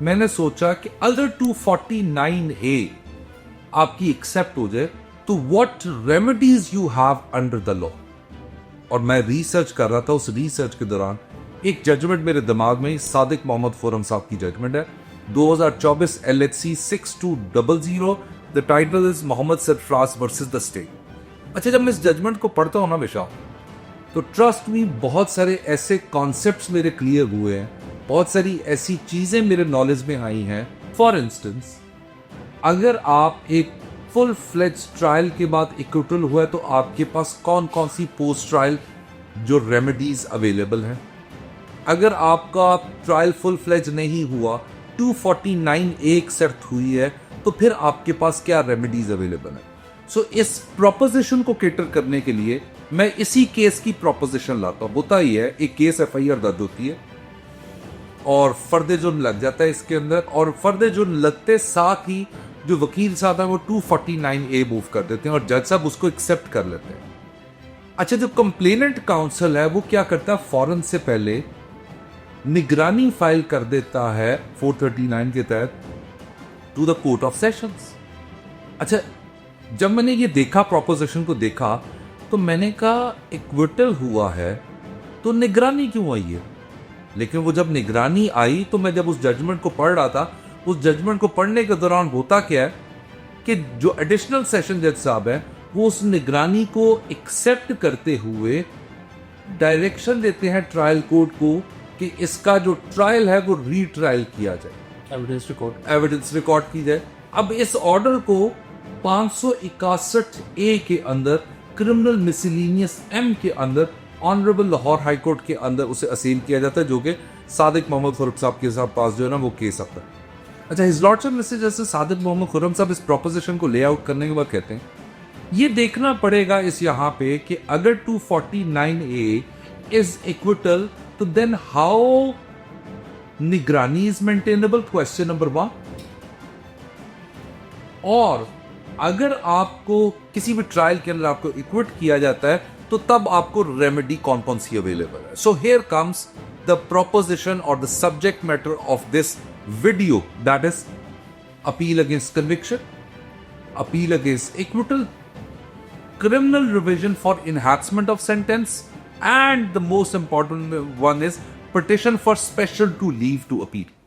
मैंने सोचा कि अगर 249A आपकी एक्सेप्ट हो जाए तो what remedies you have under the law. और मैं रिसर्च कर रहा था, उस रिसर्च के दौरान एक जजमेंट मेरे दिमाग में सादिक मोहम्मद खुर्रम साहब की जजमेंट है, 2024 LHC 6200। The title is Mohammad Sarfaraz versus the state. अच्छा, जब मैं इस जजमेंट को पढ़ता हूं ना बेशा, तो ट्रस्ट मी बहुत सारे ऐसे कॉन्सेप्ट्स मेरे क्लियर हुए हैं, बहुत सारी ऐसी चीजें मेरे नॉलेज में आई हैं। फॉर इंस्टेंस, अगर आप एक फुल फ्लेज ट्रायल के बाद इक्विटल हुआ है तो आपके पास कौन कौन सी पोस्ट ट्रायल जो रेमेडीज अवेलेबल हैं। अगर आपका ट्रायल फुल फ्लेज नहीं हुआ, 249A एक्सेप्ट हुई है, तो फिर आपके पास क्या रेमेडीज अवेलेबल है। सो इस प्रोपोजिशन को केटर करने के लिए मैं इसी केस की प्रोपोजिशन लाता हूं। होता ही है, एक केस FIR दर्ज होती है और फर्द जुर्म लग जाता है इसके अंदर, और फर्द जुर्म लगते साथ ही जो वकील साहब है वो 249A मूव कर देते हैं और जज साहब उसको एक्सेप्ट कर लेते हैं। अच्छा, जो कंप्लेनेंट काउंसिल है वो क्या करता है, फौरन से पहले निगरानी फाइल कर देता है 439 के तहत to the court of sessions. अच्छा, जब मैंने ये देखा, प्रोपोजिशन को देखा, तो मैंने कहा इक्विटल हुआ है तो निगरानी क्यों आई है। लेकिन वो जब निगरानी आई तो मैं जब उस जजमेंट को पढ़ रहा था, उस जजमेंट को पढ़ने के दौरान होता क्या है कि जो एडिशनल सेशन जज साहब है वो उस निगरानी को एक्सेप्ट करते हुए डायरेक्शन देते हैं ट्रायल कोर्ट को कि इसका जो ट्रायल है वो रीट्रायल किया जाए, एविडेंस रिकॉर्ड की जाए। अब इस ऑर्डर को 561A के अंदर, क्रिमिनल मिसलिनियस M के अंदर, ऑनरेबल लाहौर हाई कोर्ट के अंदर उसे असील किया जाता है, जो कि सादिक मोहम्मद खुर्रम साहब के साथ पास जो है ना वो केस आता है। अच्छा, हिज लॉर्डशिप में से जैसे सादिक मोहम्मद खुर्रम साहब इस प्रोपोजिशन को ले आउट करने के बाद कहते हैं ये देखना पड़ेगा इस यहाँ पे कि अगर 249A इज इक्विटल तो देन हाउ निगरानी इज मेंटेनेबल, क्वेश्चन नंबर 1। और अगर आपको किसी भी ट्रायल के अंदर आपको इक्विट किया जाता है तो तब आपको रेमेडी कौन कौन सी अवेलेबल है। So here comes the proposition और the subject matter of this video, that is appeal against conviction, appeal against acquittal, criminal revision for enhancement of sentence, and the most important one is petition for special to leave to appeal.